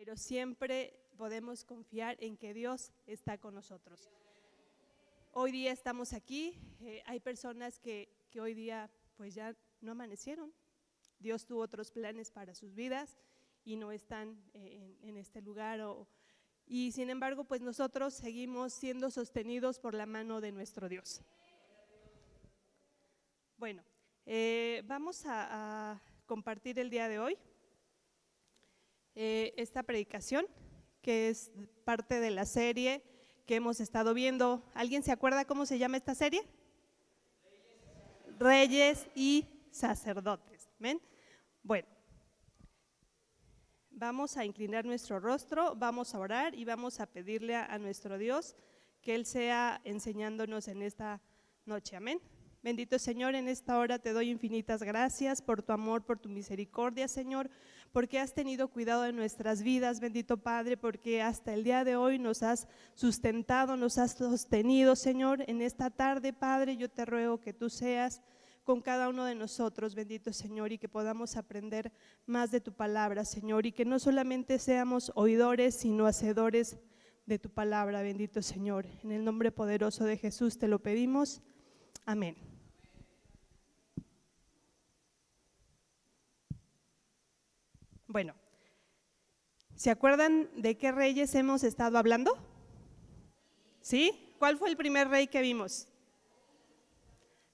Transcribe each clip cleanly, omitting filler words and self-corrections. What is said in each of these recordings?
pero siempre podemos confiar en que Dios está con nosotros. Hoy día estamos aquí, hay personas que hoy día pues ya no amanecieron. Dios tuvo otros planes para sus vidas y no están en este lugar. Y sin embargo, pues nosotros seguimos siendo sostenidos por la mano de nuestro Dios. Bueno, vamos a compartir el día de hoy esta predicación, que es parte de la serie que hemos estado viendo. ¿Alguien se acuerda cómo se llama esta serie? Reyes y sacerdotes. ¿Ven? Bueno, vamos a inclinar nuestro rostro, vamos a orar y vamos a pedirle a nuestro Dios que Él sea enseñándonos en esta noche. Amén. Bendito Señor, en esta hora te doy infinitas gracias por tu amor, por tu misericordia, Señor, porque has tenido cuidado de nuestras vidas, bendito Padre, porque hasta el día de hoy nos has sustentado, nos has sostenido, Señor. En esta tarde, Padre, yo te ruego que tú seas con cada uno de nosotros, bendito Señor, y que podamos aprender más de tu palabra, Señor, y que no solamente seamos oidores, sino hacedores de tu palabra, bendito Señor. En el nombre poderoso de Jesús te lo pedimos. Amén. Bueno, ¿se acuerdan de qué reyes hemos estado hablando? ¿Sí? ¿Cuál fue el primer rey que vimos?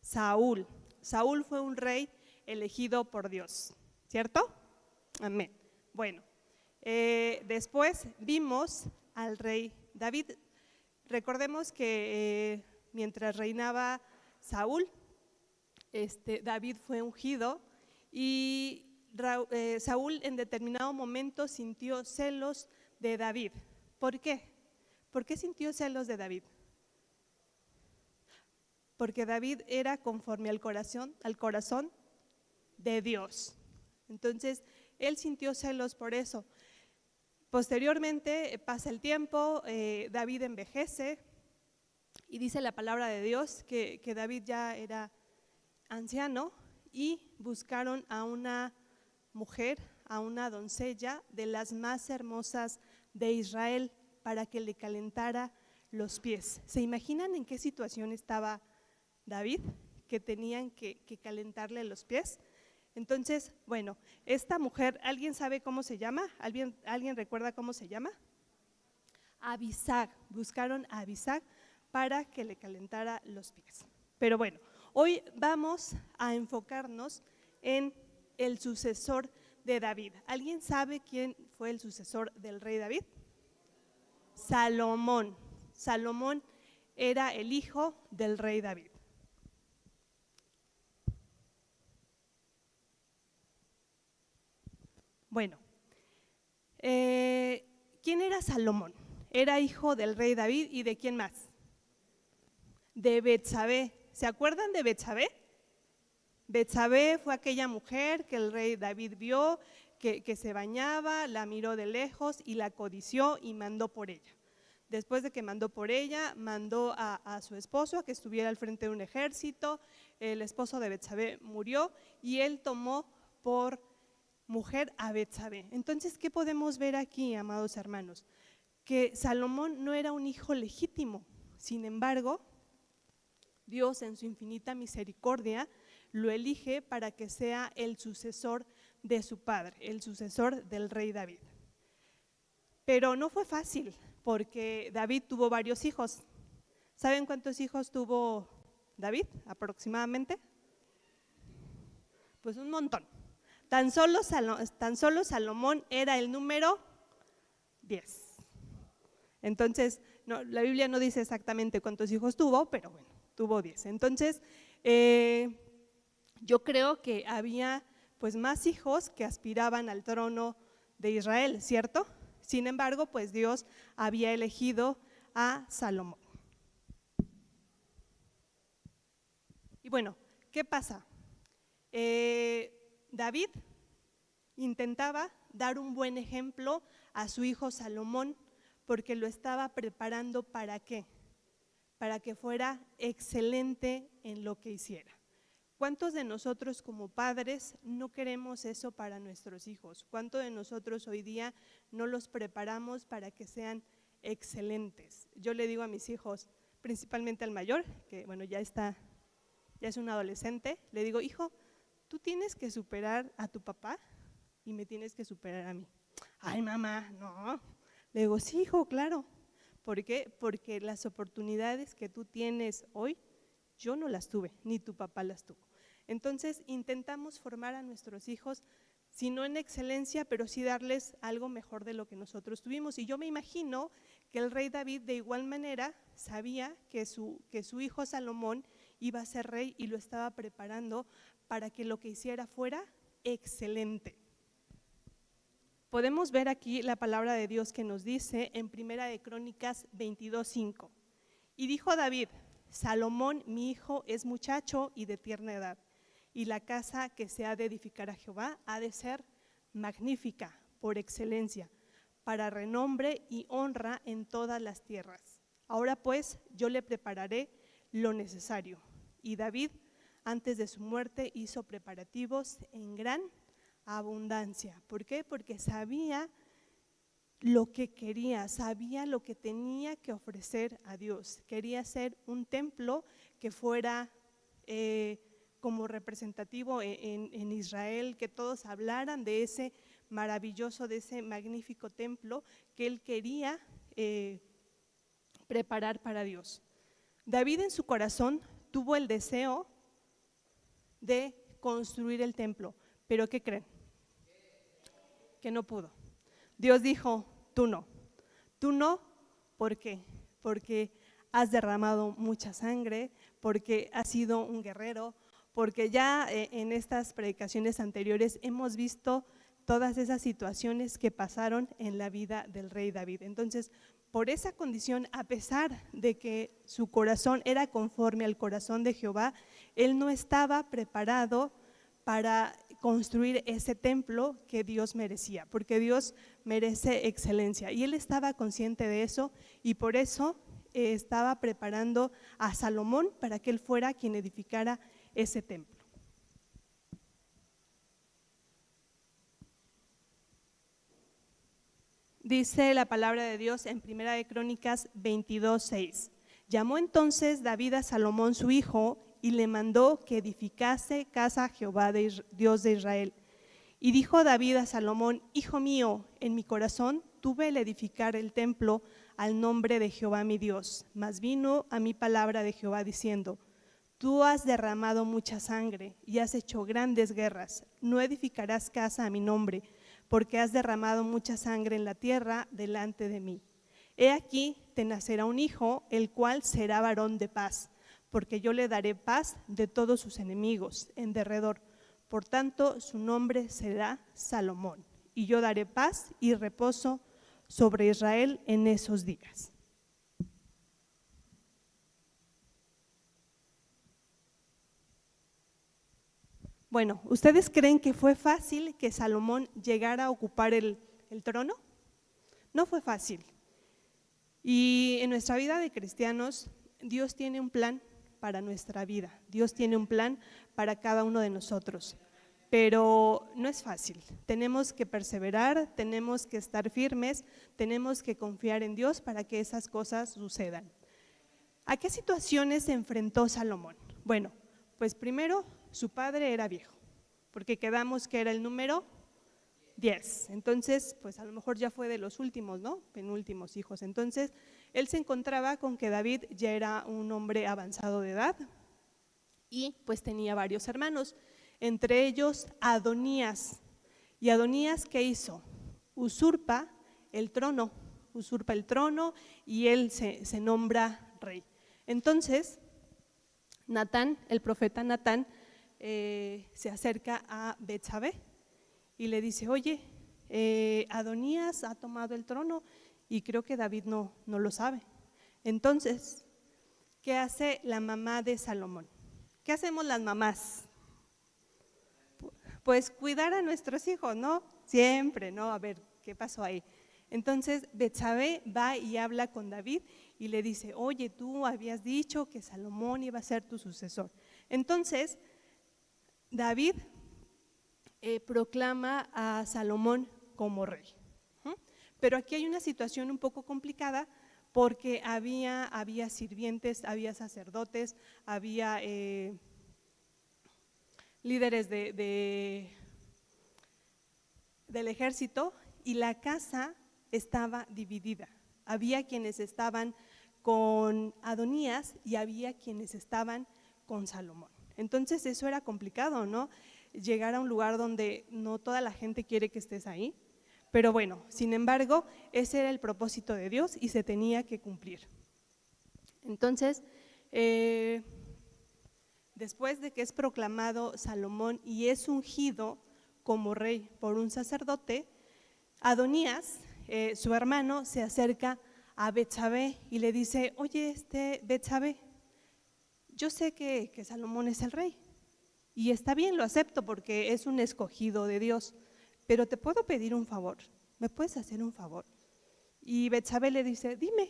Saúl. Saúl fue un rey elegido por Dios, ¿cierto? Amén. Bueno, después vimos al rey David. Recordemos que mientras reinaba Saúl, David fue ungido y Saúl en determinado momento sintió celos de David. ¿Por qué? ¿Por qué sintió celos de David? Porque David era conforme al corazón de Dios. Entonces, él sintió celos por eso. Posteriormente pasa el tiempo, David envejece y dice la palabra de Dios que David ya era anciano y buscaron a una mujer, a una doncella de las más hermosas de Israel para que le calentara los pies. ¿Se imaginan en qué situación estaba David? Que tenían que calentarle los pies. Entonces, bueno, esta mujer, ¿alguien sabe cómo se llama? ¿Alguien recuerda cómo se llama? Abisag. Buscaron a Abisag para que le calentara los pies. Pero bueno, hoy vamos a enfocarnos en el sucesor de David. ¿Alguien sabe quién fue el sucesor del rey David? Salomón. Salomón era el hijo del rey David. Bueno, ¿quién era Salomón? Era hijo del rey David y ¿de quién más? De Betsabé. ¿Se acuerdan de Betsabé? Betsabé fue aquella mujer que el rey David vio, que se bañaba, la miró de lejos y la codició y mandó por ella. Después de que mandó por ella, mandó a su esposo a que estuviera al frente de un ejército. El esposo de Betsabé murió y él tomó por mujer a Betsabé. Entonces, ¿qué podemos ver aquí, amados hermanos? Que Salomón no era un hijo legítimo. Sin embargo, Dios en su infinita misericordia lo elige para que sea el sucesor de su padre, el sucesor del rey David. Pero no fue fácil, porque David tuvo varios hijos. ¿Saben cuántos hijos tuvo David aproximadamente? Pues un montón. Tan solo Salomón era el número 10. Entonces, no, la Biblia no dice exactamente cuántos hijos tuvo, pero bueno, tuvo 10. Entonces, yo creo que había pues más hijos que aspiraban al trono de Israel, ¿cierto? Sin embargo, pues Dios había elegido a Salomón. Y bueno, ¿qué pasa? David intentaba dar un buen ejemplo a su hijo Salomón porque lo estaba preparando ¿para qué? Para que fuera excelente en lo que hiciera. ¿Cuántos de nosotros como padres no queremos eso para nuestros hijos? ¿Cuántos de nosotros hoy día no los preparamos para que sean excelentes? Yo le digo a mis hijos, principalmente al mayor, que bueno, ya es un adolescente, le digo, hijo, tú tienes que superar a tu papá y me tienes que superar a mí. Ay, mamá, no. Le digo, sí, hijo, claro. ¿Por qué? Porque las oportunidades que tú tienes hoy, yo no las tuve, ni tu papá las tuvo. Entonces, intentamos formar a nuestros hijos, si no en excelencia, pero sí darles algo mejor de lo que nosotros tuvimos. Y yo me imagino que el rey David de igual manera sabía que su hijo Salomón iba a ser rey y lo estaba preparando para que lo que hiciera fuera excelente. Podemos ver aquí la palabra de Dios que nos dice en Primera de Crónicas 22:5. Y dijo David, Salomón mi hijo es muchacho y de tierna edad, y la casa que se ha de edificar a Jehová ha de ser magnífica por excelencia, para renombre y honra en todas las tierras. Ahora pues yo le prepararé lo necesario. Y David, antes de su muerte, hizo preparativos en gran abundancia. ¿Por qué? Porque sabía lo que quería, sabía lo que tenía que ofrecer a Dios. Quería ser un templo que fuera como representativo en Israel, que todos hablaran de ese maravilloso, de ese magnífico templo que él quería preparar para Dios. David en su corazón tuvo el deseo de construir el templo, pero ¿qué creen? Que no pudo. Dios dijo, tú no, ¿por qué? Porque has derramado mucha sangre, porque has sido un guerrero, porque ya en estas predicaciones anteriores hemos visto todas esas situaciones que pasaron en la vida del rey David. Entonces, por esa condición, a pesar de que su corazón era conforme al corazón de Jehová, él no estaba preparado para construir ese templo que Dios merecía, porque Dios merece excelencia. Y él estaba consciente de eso y por eso estaba preparando a Salomón para que él fuera quien edificara ese templo. Dice la palabra de Dios en Primera de Crónicas 22:6. Llamó entonces David a Salomón su hijo y le mandó que edificase casa a Jehová, Dios de Israel. Y dijo David a Salomón, hijo mío, en mi corazón tuve el edificar el templo al nombre de Jehová mi Dios, mas vino a mí palabra de Jehová diciendo, tú has derramado mucha sangre y has hecho grandes guerras, no edificarás casa a mi nombre, porque has derramado mucha sangre en la tierra delante de mí. He aquí te nacerá un hijo, el cual será varón de paz, porque yo le daré paz de todos sus enemigos en derredor. Por tanto, su nombre será Salomón, y yo daré paz y reposo sobre Israel en esos días. Bueno, ¿ustedes creen que fue fácil que Salomón llegara a ocupar el trono? No fue fácil. Y en nuestra vida de cristianos, Dios tiene un plan para nuestra vida. Dios tiene un plan para cada uno de nosotros, pero no es fácil. Tenemos que perseverar, tenemos que estar firmes, tenemos que confiar en Dios para que esas cosas sucedan. ¿A qué situaciones se enfrentó Salomón? Bueno, pues primero su padre era viejo, porque quedamos que era el número 10. Entonces, pues a lo mejor ya fue de los últimos, ¿no? Penúltimos hijos. Entonces, él se encontraba con que David ya era un hombre avanzado de edad y pues tenía varios hermanos, entre ellos Adonías. ¿Y Adonías qué hizo? Usurpa el trono y él se nombra rey. Entonces, Natán, el profeta Natán, se acerca a Betsabé y le dice, oye, Adonías ha tomado el trono y creo que David no lo sabe. Entonces, ¿qué hace la mamá de Salomón? ¿Qué hacemos las mamás? Pues cuidar a nuestros hijos, ¿no? Siempre, ¿no? A ver, ¿qué pasó ahí? Entonces, Betsabé va y habla con David y le dice, oye, tú habías dicho que Salomón iba a ser tu sucesor. Entonces, David proclama a Salomón como rey. Pero aquí hay una situación un poco complicada porque había sirvientes, había sacerdotes, había líderes del ejército y la casa estaba dividida. Había quienes estaban con Adonías y había quienes estaban con Salomón. Entonces eso era complicado, ¿no? Llegar a un lugar donde no toda la gente quiere que estés ahí, pero bueno, sin embargo, ese era el propósito de Dios y se tenía que cumplir. Entonces, después de que es proclamado Salomón y es ungido como rey por un sacerdote, Adonías, su hermano, se acerca a Betsabé y le dice: oye, Betsabé, yo sé que Salomón es el rey y está bien, lo acepto porque es un escogido de Dios, pero te puedo pedir un favor, ¿me puedes hacer un favor? Y Betsabé le dice: dime.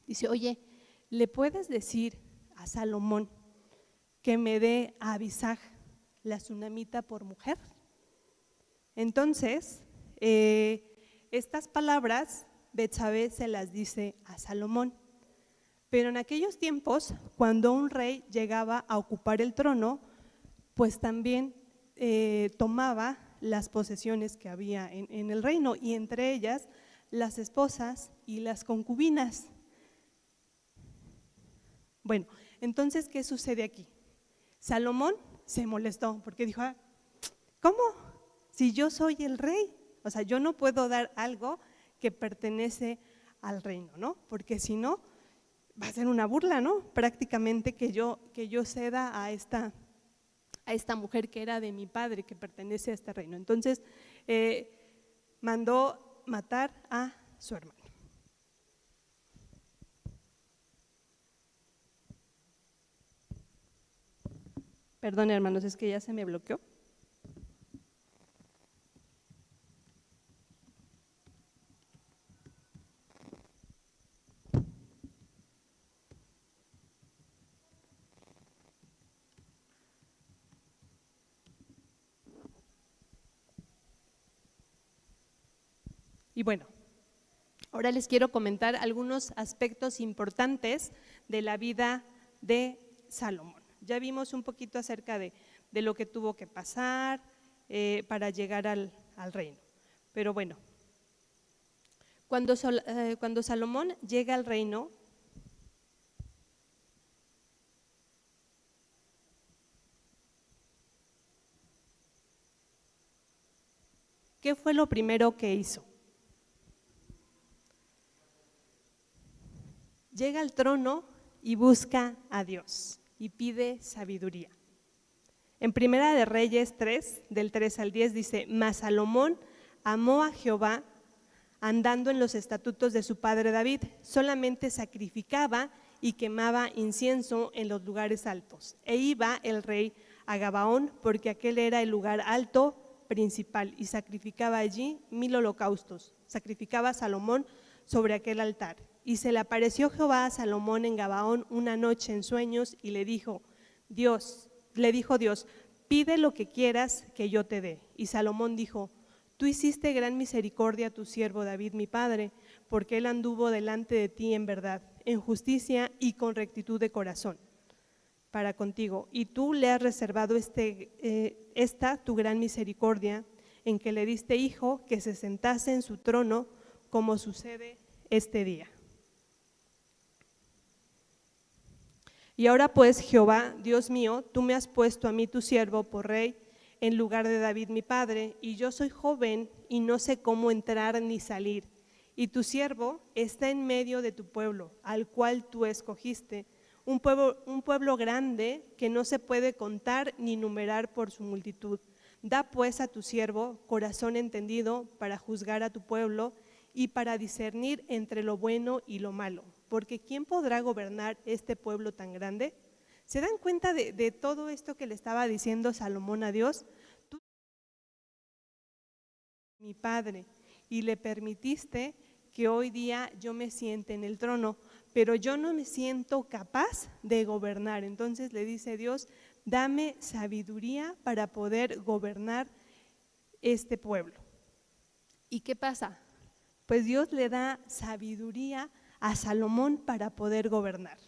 Dice: oye, ¿le puedes decir a Salomón que me dé a Abisag, la sunamita, por mujer? Entonces, estas palabras Betsabé se las dice a Salomón. Pero en aquellos tiempos, cuando un rey llegaba a ocupar el trono, pues también tomaba las posesiones que había en el reino, y entre ellas las esposas y las concubinas. Bueno, entonces, ¿qué sucede aquí? Salomón se molestó porque dijo: ¿cómo? Si yo soy el rey, o sea, yo no puedo dar algo que pertenece al reino, ¿no? Porque si no, va a ser una burla, ¿no? Prácticamente que yo ceda a esta mujer que era de mi padre, que pertenece a este reino. Entonces, mandó matar a su hermano. Perdón, hermanos, es que ya se me bloqueó. Y bueno, ahora les quiero comentar algunos aspectos importantes de la vida de Salomón. Ya vimos un poquito acerca de lo que tuvo que pasar para llegar al reino. Pero bueno, cuando Salomón llega al reino, ¿qué fue lo primero que hizo? Llega al trono y busca a Dios y pide sabiduría. En Primera de Reyes 3, del 3 al 10 dice: mas Salomón amó a Jehová andando en los estatutos de su padre David, solamente sacrificaba y quemaba incienso en los lugares altos. E iba el rey a Gabaón, porque aquel era el lugar alto principal, y sacrificaba allí 1000 holocaustos. Sacrificaba a Salomón sobre aquel altar. Y se le apareció Jehová a Salomón en Gabaón una noche en sueños y le dijo Dios, pide lo que quieras que yo te dé. Y Salomón dijo: tú hiciste gran misericordia a tu siervo David mi padre, porque él anduvo delante de ti en verdad, en justicia y con rectitud de corazón para contigo. Y tú le has reservado esta tu gran misericordia, en que le diste hijo que se sentase en su trono, como sucede este día. Y ahora pues, Jehová, Dios mío, tú me has puesto a mí tu siervo por rey en lugar de David mi padre, y yo soy joven y no sé cómo entrar ni salir. Y tu siervo está en medio de tu pueblo, al cual tú escogiste, un pueblo grande que no se puede contar ni numerar por su multitud. Da pues a tu siervo corazón entendido para juzgar a tu pueblo y para discernir entre lo bueno y lo malo, porque ¿quién podrá gobernar este pueblo tan grande? ¿Se dan cuenta de todo esto que le estaba diciendo Salomón a Dios? Tú, mi padre, y le permitiste que hoy día yo me siente en el trono, pero yo no me siento capaz de gobernar. Entonces le dice Dios, dame sabiduría para poder gobernar este pueblo. ¿Y qué pasa? Pues Dios le da sabiduría a Salomón para poder gobernar.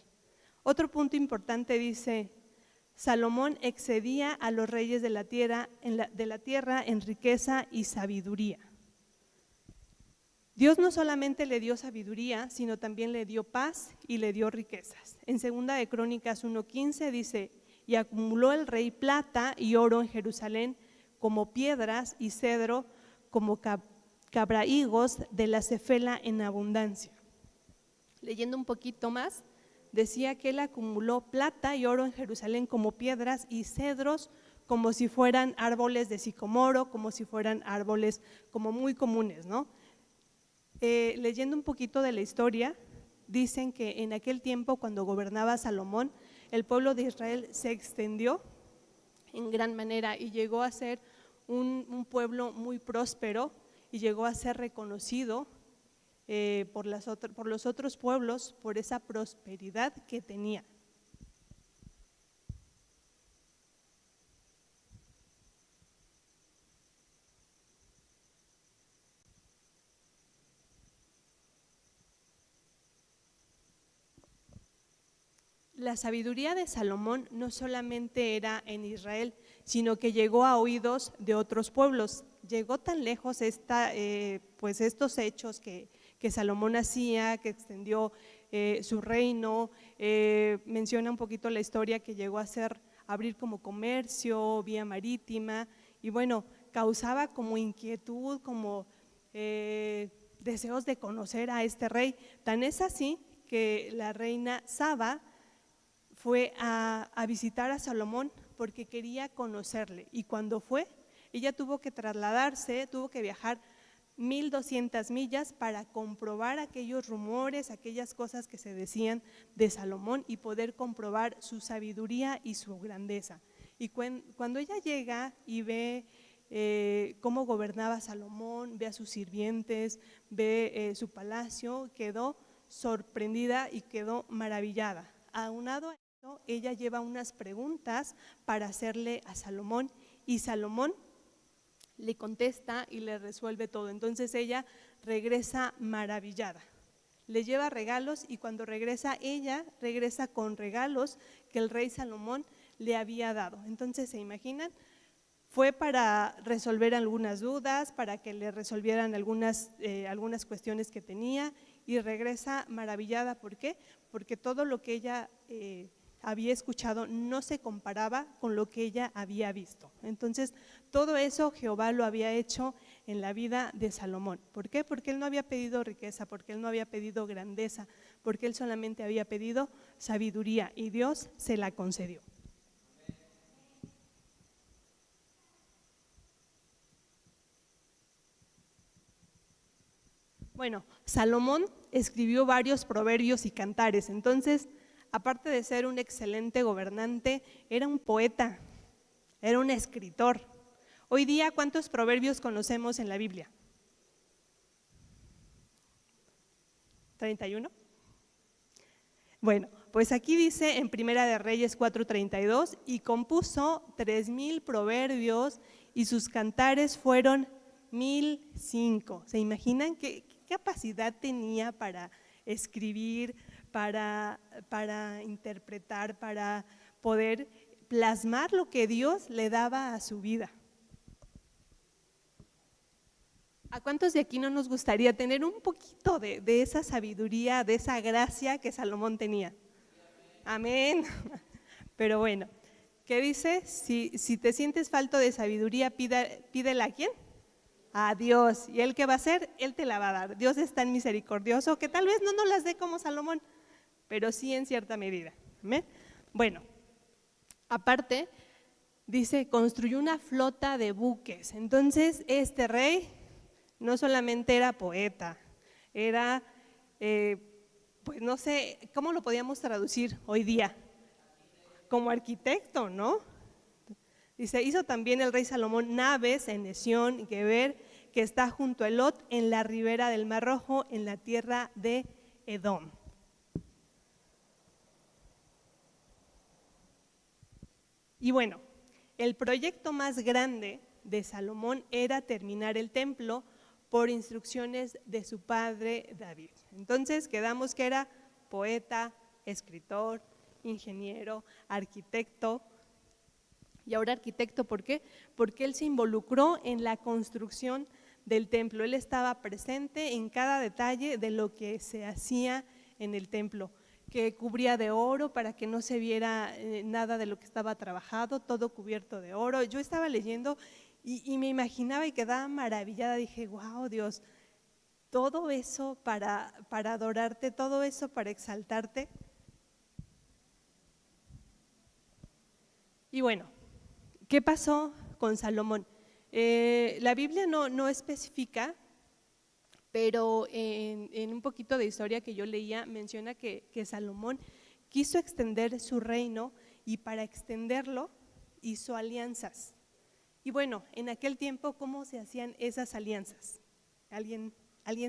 Otro punto importante dice, Salomón excedía a los reyes de la tierra en riqueza y sabiduría. Dios no solamente le dio sabiduría, sino también le dio paz y le dio riquezas. En 2 de Crónicas 1:15 dice, y acumuló el rey plata y oro en Jerusalén como piedras y cedro como cabrahigos de la cefela en abundancia. Leyendo un poquito más, decía que él acumuló plata y oro en Jerusalén como piedras y cedros como si fueran árboles de sicomoro, como si fueran árboles como muy comunes, ¿no? Leyendo un poquito de la historia, dicen que en aquel tiempo cuando gobernaba Salomón, el pueblo de Israel se extendió en gran manera y llegó a ser un pueblo muy próspero y llegó a ser reconocido por los otros pueblos por esa prosperidad que tenía. La sabiduría de Salomón no solamente era en Israel, sino que llegó a oídos de otros pueblos. Llegó tan lejos pues estos hechos que Salomón hacía, que extendió su reino. Menciona un poquito la historia que llegó a abrir como comercio, vía marítima, y bueno, causaba como inquietud, como deseos de conocer a este rey. Tan es así que la reina Saba fue a visitar a Salomón porque quería conocerle, y cuando fue, ella tuvo que trasladarse, tuvo que viajar 1200 millas para comprobar aquellos rumores, aquellas cosas que se decían de Salomón y poder comprobar su sabiduría y su grandeza. Y cuando ella llega y ve cómo gobernaba Salomón, ve a sus sirvientes, ve su palacio, quedó sorprendida y quedó maravillada. Aunado a esto, ella lleva unas preguntas para hacerle a Salomón, y Salomón le contesta y le resuelve todo. Entonces ella regresa maravillada, le lleva regalos, y cuando regresa, ella regresa con regalos que el rey Salomón le había dado. Entonces, ¿se imaginan? Fue para resolver algunas dudas, para que le resolvieran algunas cuestiones que tenía, y regresa maravillada. ¿Por qué? Porque todo lo que ella había escuchado no se comparaba con lo que ella había visto. Entonces, todo eso Jehová lo había hecho en la vida de Salomón. ¿Por qué? Porque él no había pedido riqueza, porque él no había pedido grandeza, porque él solamente había pedido sabiduría, y Dios se la concedió. Bueno, Salomón escribió varios proverbios y cantares. Entonces, aparte de ser un excelente gobernante, era un poeta, era un escritor. Hoy día, ¿cuántos proverbios conocemos en la Biblia? 31. Bueno, pues aquí dice en Primera de Reyes 4:32, y compuso 3000 proverbios, y sus cantares fueron 1005. ¿Se imaginan qué capacidad tenía para escribir, para interpretar, para poder plasmar lo que Dios le daba a su vida? ¿A cuántos de aquí no nos gustaría tener un poquito de esa sabiduría, de esa gracia que Salomón tenía? Amén. Pero bueno, ¿qué dice? Si te sientes falto de sabiduría, pídela ¿a quién? A Dios. ¿Y Él qué va a hacer? Él te la va a dar. Dios es tan misericordioso que tal vez no nos las dé como Salomón, pero sí en cierta medida. ¿Amén? Bueno, aparte, dice, construyó una flota de buques. Entonces, este rey no solamente era poeta, era, pues no sé, ¿cómo lo podíamos traducir hoy día? Como arquitecto, ¿no? Dice, hizo también el rey Salomón naves en Esión y Geber, que está junto a Elot, en la ribera del Mar Rojo, en la tierra de Edom. Y bueno, el proyecto más grande de Salomón era terminar el templo por instrucciones de su padre David. Entonces quedamos que era poeta, escritor, ingeniero, arquitecto. Y ahora arquitecto, ¿por qué? Porque él se involucró en la construcción del templo. Él estaba presente en cada detalle de lo que se hacía en el templo, que cubría de oro para que no se viera nada de lo que estaba trabajado, todo cubierto de oro. Yo estaba leyendo y me imaginaba y quedaba maravillada. Dije, wow, Dios, todo eso para adorarte, todo eso para exaltarte. Y bueno, ¿qué pasó con Salomón? La Biblia no especifica, pero en un poquito de historia que yo leía menciona que Salomón quiso extender su reino y para extenderlo hizo alianzas. Y bueno, en aquel tiempo, ¿cómo se hacían esas alianzas? ¿Alguien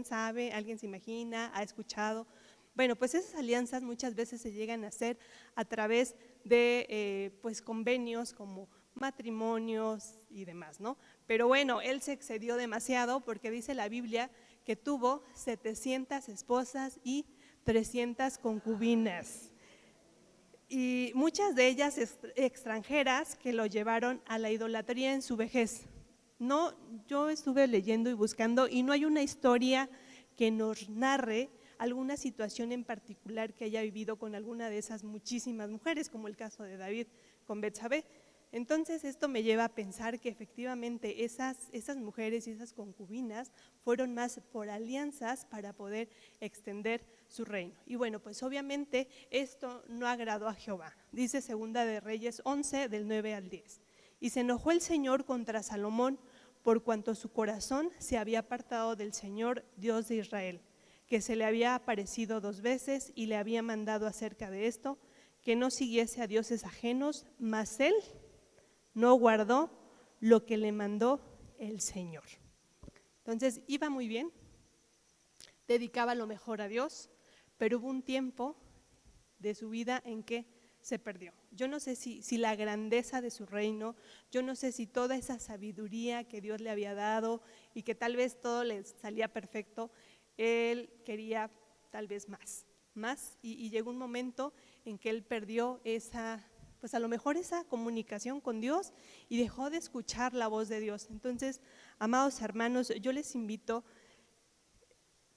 sabe? ¿Alguien se imagina? ¿Ha escuchado? Bueno, pues esas alianzas muchas veces se llegan a hacer a través de pues convenios como matrimonios y demás, ¿no? Pero bueno, él se excedió demasiado porque dice la Biblia que tuvo 700 esposas y 300 concubinas. Y muchas de ellas extranjeras que lo llevaron a la idolatría en su vejez. No, yo estuve leyendo y buscando y no hay una historia que nos narre alguna situación en particular que haya vivido con alguna de esas muchísimas mujeres, como el caso de David con Betsabé. Entonces esto me lleva a pensar que efectivamente esas mujeres y esas concubinas fueron más por alianzas para poder extender su reino. Y bueno, pues obviamente esto no agradó a Jehová. Dice Segunda de Reyes 11, del 9 al 10. Y se enojó el Señor contra Salomón por cuanto su corazón se había apartado del Señor, Dios de Israel, que se le había aparecido 2 veces y le había mandado acerca de esto, que no siguiese a dioses ajenos, mas él no guardó lo que le mandó el Señor. Entonces iba muy bien, dedicaba lo mejor a Dios, pero hubo un tiempo de su vida en que se perdió. Yo no sé si la grandeza de su reino, yo no sé si toda esa sabiduría que Dios le había dado y que tal vez todo le salía perfecto, él quería tal vez más y llegó un momento en que él perdió esa, pues a lo mejor esa comunicación con Dios y dejó de escuchar la voz de Dios. Entonces, amados hermanos, yo les invito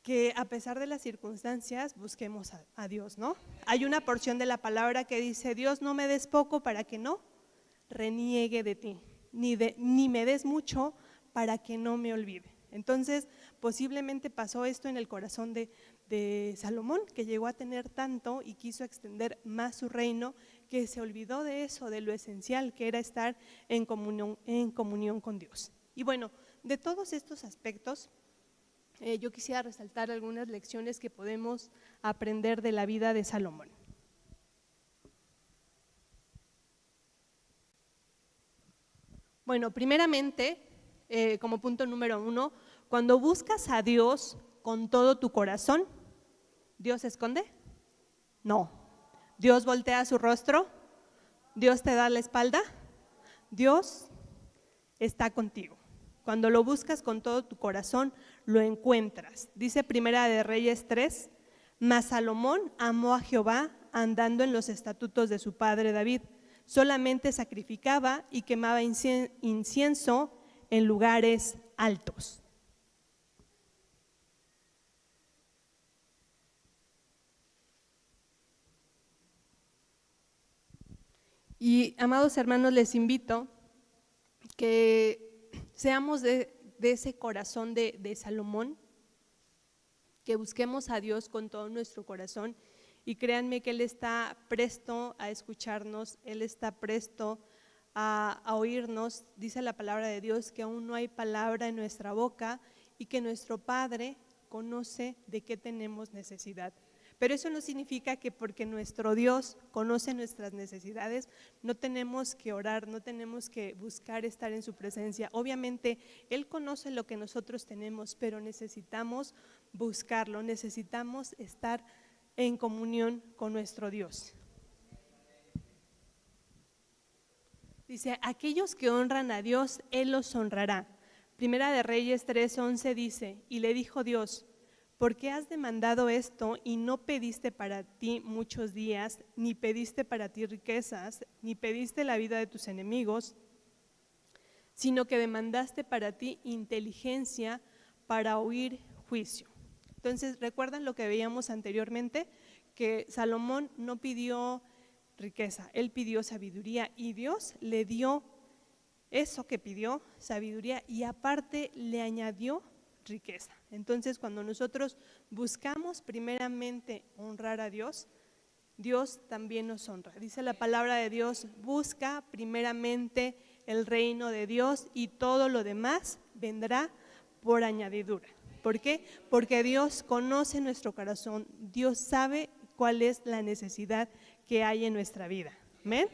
que a pesar de las circunstancias busquemos a Dios, ¿no? Hay una porción de la palabra que dice, Dios, no me des poco para que no reniegue de ti, ni me des mucho para que no me olvide. Entonces, posiblemente pasó esto en el corazón de Salomón, que llegó a tener tanto y quiso extender más su reino, que se olvidó de eso, de lo esencial que era estar en comunión con Dios. Y bueno, de todos estos aspectos, yo quisiera resaltar algunas lecciones que podemos aprender de la vida de Salomón. Bueno, primeramente, como punto número 1, cuando buscas a Dios con todo tu corazón, ¿Dios se esconde? No. ¿Dios voltea su rostro? ¿Dios te da la espalda? Dios está contigo. Cuando lo buscas con todo tu corazón, lo encuentras. Dice Primera de Reyes 3, mas Salomón amó a Jehová andando en los estatutos de su padre David. Solamente sacrificaba y quemaba incienso en lugares altos. Y amados hermanos, les invito que seamos de ese corazón de Salomón, que busquemos a Dios con todo nuestro corazón y créanme que Él está presto a escucharnos, Él está presto a oírnos. Dice la palabra de Dios que aún no hay palabra en nuestra boca y que nuestro Padre conoce de qué tenemos necesidad. Pero eso no significa que porque nuestro Dios conoce nuestras necesidades, no tenemos que orar, no tenemos que buscar estar en su presencia. Obviamente, Él conoce lo que nosotros tenemos, pero necesitamos buscarlo, necesitamos estar en comunión con nuestro Dios. Dice, aquellos que honran a Dios, Él los honrará. Primera de Reyes 3:11 dice, y le dijo Dios, ¿por qué has demandado esto y no pediste para ti muchos días, ni pediste para ti riquezas, ni pediste la vida de tus enemigos, sino que demandaste para ti inteligencia para oír juicio? Entonces, ¿recuerdan lo que veíamos anteriormente? Que Salomón no pidió riqueza, él pidió sabiduría y Dios le dio eso que pidió, sabiduría, y aparte le añadió riqueza. Entonces, cuando nosotros buscamos primeramente honrar a Dios, Dios también nos honra. Dice la palabra de Dios, busca primeramente el reino de Dios y todo lo demás vendrá por añadidura. ¿Por qué? Porque Dios conoce nuestro corazón, Dios sabe cuál es la necesidad que hay en nuestra vida. ¿Amén?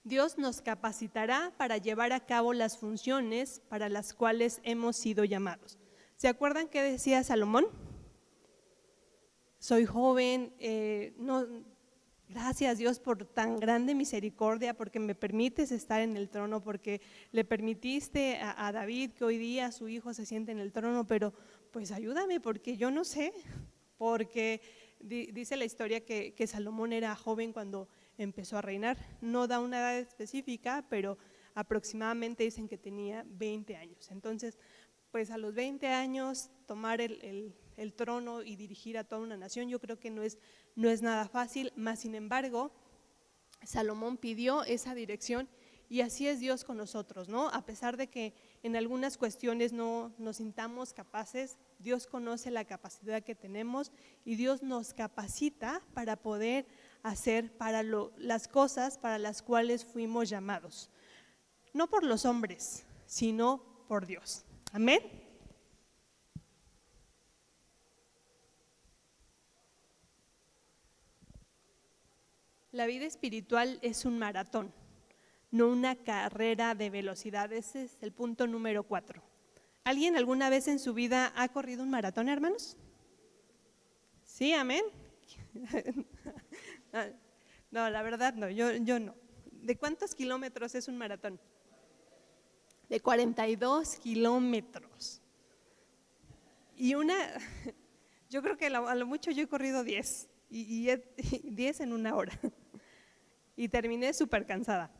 Dios nos capacitará para llevar a cabo las funciones para las cuales hemos sido llamados. ¿Se acuerdan qué decía Salomón? Soy joven, gracias Dios por tan grande misericordia, porque me permites estar en el trono, porque le permitiste a David que hoy día su hijo se siente en el trono, pero pues ayúdame porque yo no sé, porque dice la historia que Salomón era joven cuando empezó a reinar, no da una edad específica, pero aproximadamente dicen que tenía 20 años. Entonces, pues a los 20 años tomar el trono y dirigir a toda una nación, yo creo que no es nada fácil, más sin embargo, Salomón pidió esa dirección y así es Dios con nosotros, ¿no? A pesar de que en algunas cuestiones no nos sintamos capaces, Dios conoce la capacidad que tenemos y Dios nos capacita para poder hacer las cosas para las cuales fuimos llamados, no por los hombres, sino por Dios. Amén. La vida espiritual es un maratón, no una carrera de velocidad. Ese es el punto número 4. ¿Alguien alguna vez en su vida ha corrido un maratón, hermanos? Sí, amén. No, la verdad no, yo no. ¿De cuántos kilómetros es un maratón? De 42 kilómetros. Y yo creo que a lo mucho yo he corrido 10, y 10 en una hora. Y terminé súper cansada.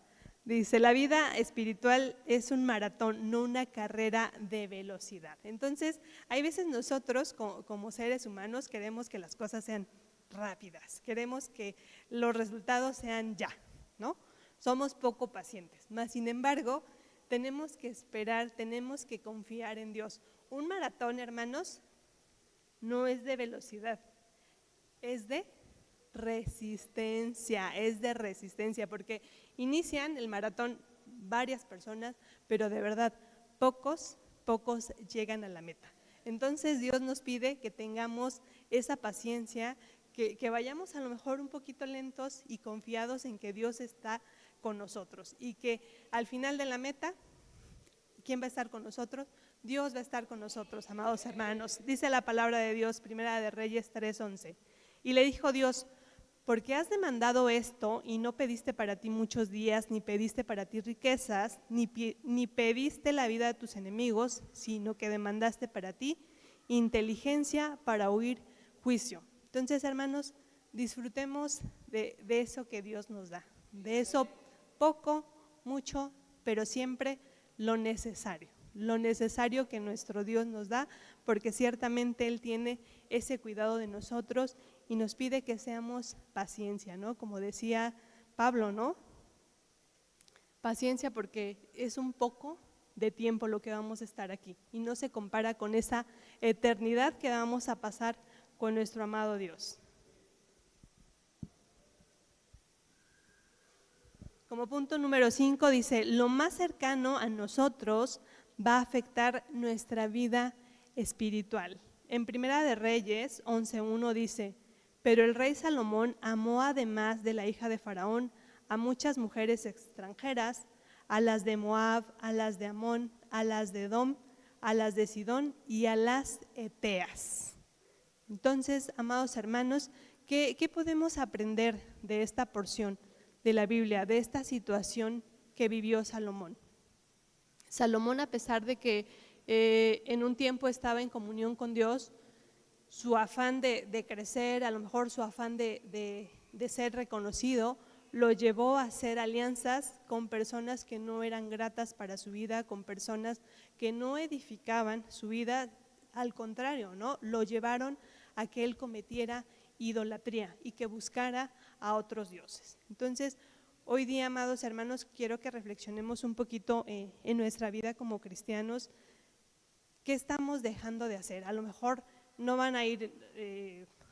Dice, la vida espiritual es un maratón, no una carrera de velocidad. Entonces, hay veces nosotros como seres humanos queremos que las cosas sean rápidas, queremos que los resultados sean ya, ¿no? Somos poco pacientes, mas sin embargo, tenemos que esperar, tenemos que confiar en Dios. Un maratón, hermanos, no es de velocidad, es de resistencia, porque inician el maratón varias personas, pero de verdad, pocos llegan a la meta. Entonces Dios nos pide que tengamos esa paciencia, que vayamos a lo mejor un poquito lentos y confiados en que Dios está con nosotros y que al final de la meta, ¿quién va a estar con nosotros? Dios va a estar con nosotros, amados hermanos. Dice la palabra de Dios, Primera de Reyes 3:11. Y le dijo Dios, ¿por qué has demandado esto y no pediste para ti muchos días, ni pediste para ti riquezas, ni pediste la vida de tus enemigos, sino que demandaste para ti inteligencia para oír juicio? Entonces, hermanos, disfrutemos de eso que Dios nos da, de eso poco, mucho, pero siempre lo necesario que nuestro Dios nos da, porque ciertamente Él tiene ese cuidado de nosotros y nos pide que seamos paciencia, ¿no? Como decía Pablo, ¿no? Paciencia porque es un poco de tiempo lo que vamos a estar aquí y no se compara con esa eternidad que vamos a pasar con nuestro amado Dios. Como punto número 5 dice, lo más cercano a nosotros va a afectar nuestra vida espiritual. En Primera de Reyes 11:1 dice, pero el rey Salomón amó además de la hija de Faraón a muchas mujeres extranjeras, a las de Moab, a las de Amón, a las de Edom, a las de Sidón y a las Eteas. Entonces, amados hermanos, ¿Qué podemos aprender de esta porción de la Biblia, de esta situación que vivió Salomón? Salomón, a pesar de que en un tiempo estaba en comunión con Dios, su afán de crecer, a lo mejor su afán de ser reconocido, lo llevó a hacer alianzas con personas que no eran gratas para su vida, con personas que no edificaban su vida, al contrario, ¿no? Lo llevaron a que él cometiera idolatría y que buscara a otros dioses. Entonces, hoy día, amados hermanos, quiero que reflexionemos un poquito en nuestra vida como cristianos. ¿Qué estamos dejando de hacer? A lo mejor no van a ir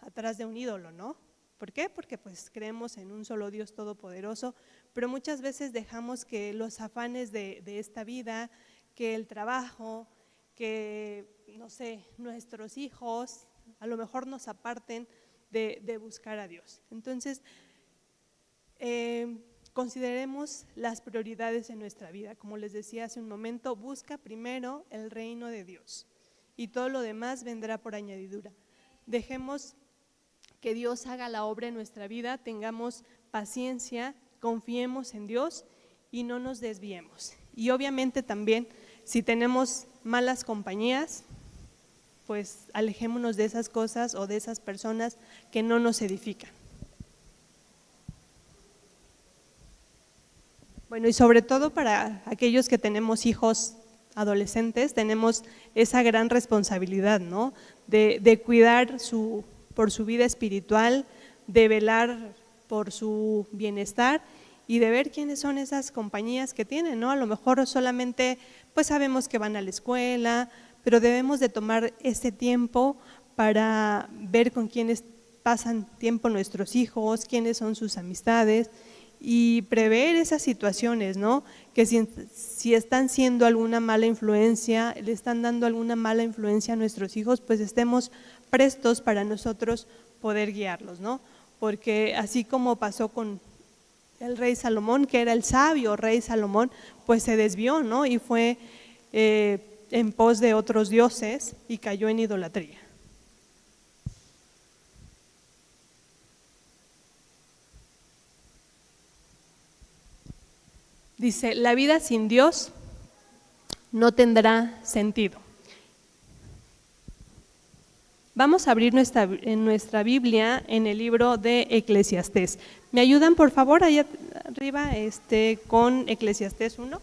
atrás de un ídolo, ¿no? ¿Por qué? Porque pues creemos en un solo Dios todopoderoso, pero muchas veces dejamos que los afanes de esta vida, que el trabajo, que no sé, nuestros hijos, a lo mejor nos aparten de buscar a Dios. Entonces, consideremos las prioridades en nuestra vida. Como les decía hace un momento, busca primero el reino de Dios y todo lo demás vendrá por añadidura. Dejemos que Dios haga la obra en nuestra vida, tengamos paciencia, confiemos en Dios y no nos desviemos. Y obviamente también, si tenemos malas compañías, pues alejémonos de esas cosas o de esas personas que no nos edifican. Bueno, y sobre todo para aquellos que tenemos hijos adolescentes, tenemos esa gran responsabilidad, ¿no? De cuidar por su vida espiritual, de velar por su bienestar y de ver quiénes son esas compañías que tienen, ¿no? A lo mejor solamente pues sabemos que van a la escuela, pero debemos de tomar ese tiempo para ver con quiénes pasan tiempo nuestros hijos, quiénes son sus amistades y prever esas situaciones, ¿no? Que si están siendo alguna mala influencia, le están dando alguna mala influencia a nuestros hijos, pues estemos prestos para nosotros poder guiarlos, ¿no? Porque así como pasó con el rey Salomón, que era el sabio rey Salomón, pues se desvió, ¿no? Y fue en pos de otros dioses y cayó en idolatría. Dice, la vida sin Dios no tendrá sentido. Vamos a abrir nuestra Biblia en el libro de Eclesiastés. ¿Me ayudan, por favor, allá arriba con Eclesiastés 1?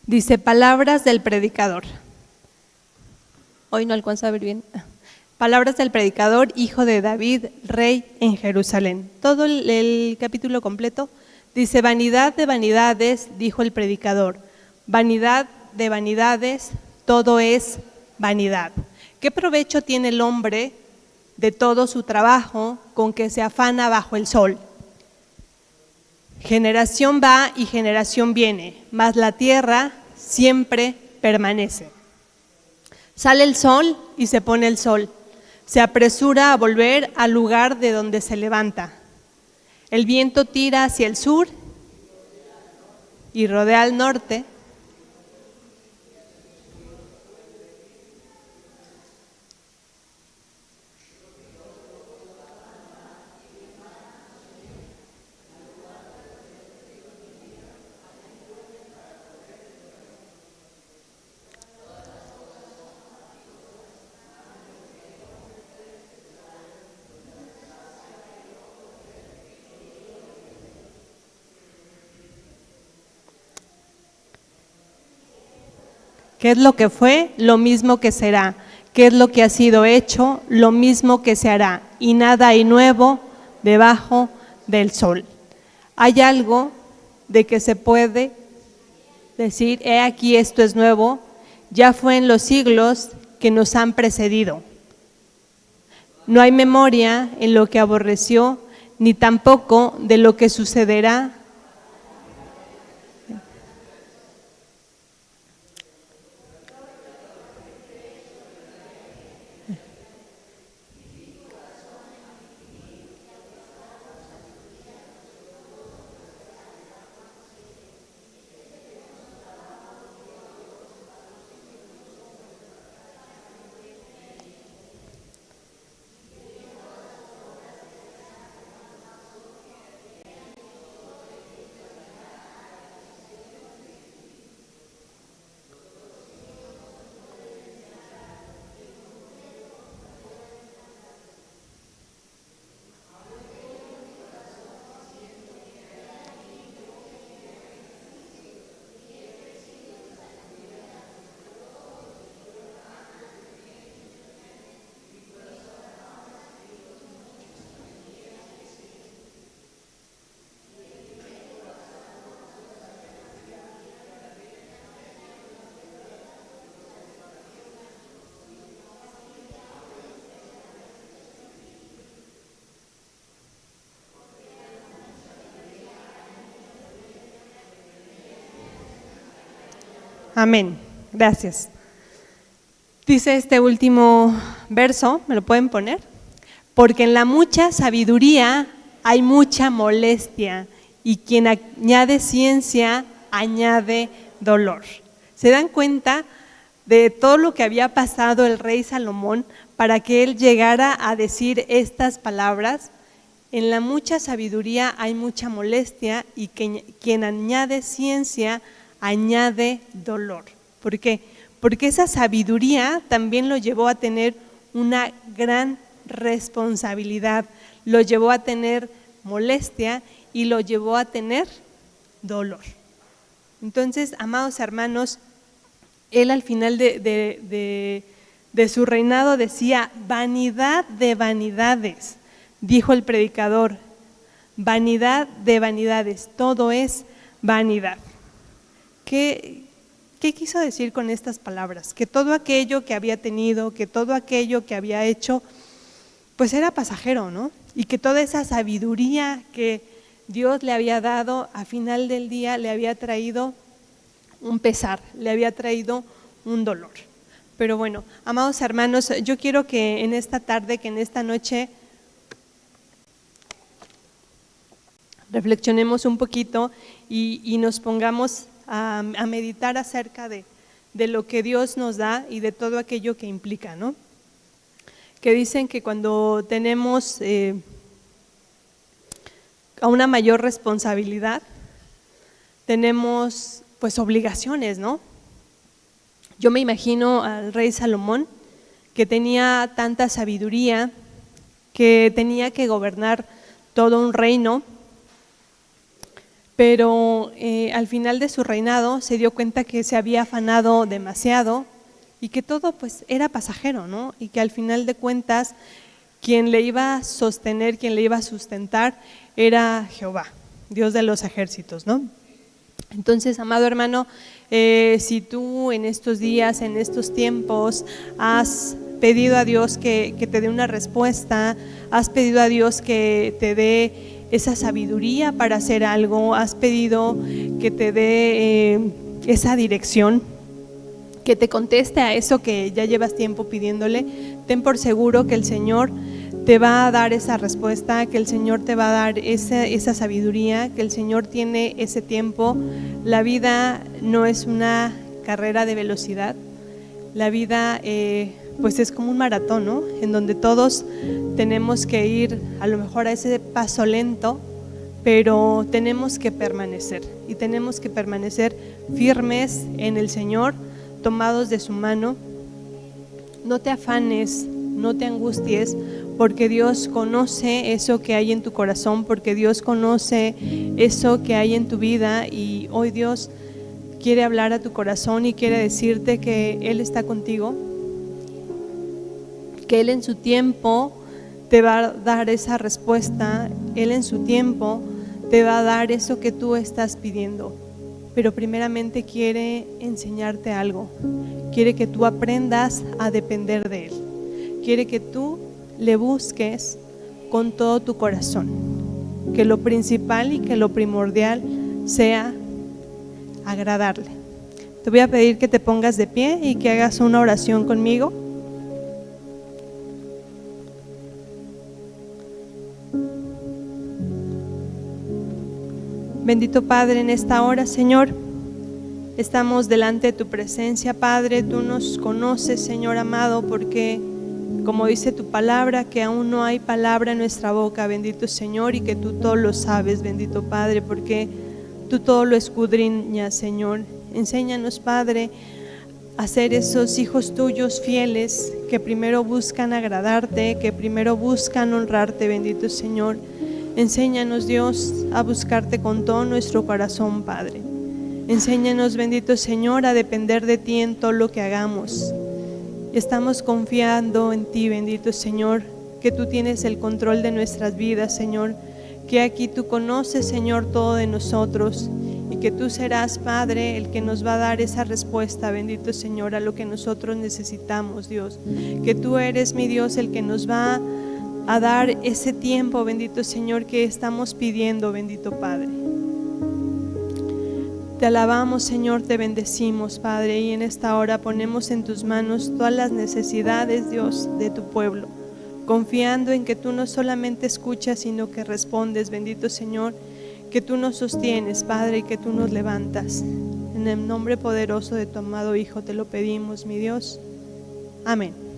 Dice, palabras del predicador. Hoy no alcanzo a ver bien. Palabras del predicador, hijo de David, rey en Jerusalén. Todo el capítulo completo dice, vanidad de vanidades, dijo el predicador, vanidad de vanidades, todo es vanidad. ¿Qué provecho tiene el hombre de todo su trabajo con que se afana bajo el sol? Generación va y generación viene, mas la tierra siempre permanece. Sale el sol y se pone el sol, se apresura a volver al lugar de donde se levanta. El viento tira hacia el sur y rodea al norte. ¿Qué es lo que fue? Lo mismo que será. ¿Qué es lo que ha sido hecho? Lo mismo que se hará. Y nada hay nuevo debajo del sol. Hay algo de que se puede decir, he aquí esto es nuevo, ya fue en los siglos que nos han precedido. No hay memoria en lo que aborreció, ni tampoco de lo que sucederá. Amén. Gracias. Dice este último verso, ¿me lo pueden poner? Porque en la mucha sabiduría hay mucha molestia, y quien añade ciencia añade dolor. ¿Se dan cuenta de todo lo que había pasado el rey Salomón para que él llegara a decir estas palabras? En la mucha sabiduría hay mucha molestia, y quien añade ciencia añade dolor. ¿Por qué? Porque esa sabiduría también lo llevó a tener una gran responsabilidad, lo llevó a tener molestia y lo llevó a tener dolor. Entonces, amados hermanos, él al final de su reinado decía: vanidad de vanidades, dijo el predicador, vanidad de vanidades, todo es vanidad. ¿Qué quiso decir con estas palabras? Que todo aquello que había tenido, que todo aquello que había hecho, pues era pasajero, ¿no? Y que toda esa sabiduría que Dios le había dado, a final del día le había traído un pesar, le había traído un dolor. Pero bueno, amados hermanos, yo quiero que en esta tarde, que en esta noche, reflexionemos un poquito y nos pongamos a meditar acerca de lo que Dios nos da y de todo aquello que implica, ¿no? Que dicen que cuando tenemos a una mayor responsabilidad, tenemos pues obligaciones, ¿no? Yo me imagino al rey Salomón, que tenía tanta sabiduría, que tenía que gobernar todo un reino, pero al final de su reinado se dio cuenta que se había afanado demasiado y que todo pues era pasajero, ¿no? Y que al final de cuentas quien le iba a sostener, quien le iba a sustentar era Jehová, Dios de los ejércitos, ¿no? Entonces, amado hermano, si tú en estos días, en estos tiempos, has pedido a Dios que te dé una respuesta, has pedido a Dios que te dé esa sabiduría para hacer algo, has pedido que te dé esa dirección, que te conteste a eso que ya llevas tiempo pidiéndole, ten por seguro que el Señor te va a dar esa respuesta, que el Señor te va a dar esa sabiduría, que el Señor tiene ese tiempo. La vida no es una carrera de velocidad, la vida pues es como un maratón, ¿no? En donde todos tenemos que ir a lo mejor a ese paso lento, pero tenemos que permanecer y tenemos que permanecer firmes en el Señor, tomados de su mano. No te afanes, no te angusties, porque Dios conoce eso que hay en tu corazón, porque Dios conoce eso que hay en tu vida, y hoy Dios quiere hablar a tu corazón y quiere decirte que Él está contigo, que Él en su tiempo te va a dar esa respuesta, Él en su tiempo te va a dar eso que tú estás pidiendo, pero primeramente quiere enseñarte algo, quiere que tú aprendas a depender de Él. Quiere que tú le busques con todo tu corazón. Que lo principal y que lo primordial sea agradarle. Te voy a pedir que te pongas de pie y que hagas una oración conmigo. Bendito Padre, en esta hora, Señor, estamos delante de tu presencia, Padre. Tú nos conoces, Señor amado, porque como dice tu palabra, que aún no hay palabra en nuestra boca, bendito Señor, y que tú todo lo sabes, bendito Padre, porque tú todo lo escudriñas, Señor. Enséñanos, Padre, a ser esos hijos tuyos fieles que primero buscan agradarte, que primero buscan honrarte, bendito Señor. Enséñanos, Dios, a buscarte con todo nuestro corazón, Padre. Enséñanos, bendito Señor, a depender de ti en todo lo que hagamos. Estamos confiando en ti, bendito Señor, que tú tienes el control de nuestras vidas, Señor. Que aquí tú conoces, Señor, todo de nosotros y que tú serás, Padre, el que nos va a dar esa respuesta, bendito Señor, a lo que nosotros necesitamos, Dios. Que tú eres, mi Dios, el que nos va a dar ese tiempo, bendito Señor, que estamos pidiendo, bendito Padre. Te alabamos, Señor, te bendecimos, Padre, y en esta hora ponemos en tus manos todas las necesidades, Dios, de tu pueblo, confiando en que tú no solamente escuchas, sino que respondes, bendito Señor, que tú nos sostienes, Padre, y que tú nos levantas. En el nombre poderoso de tu amado Hijo te lo pedimos, mi Dios. Amén.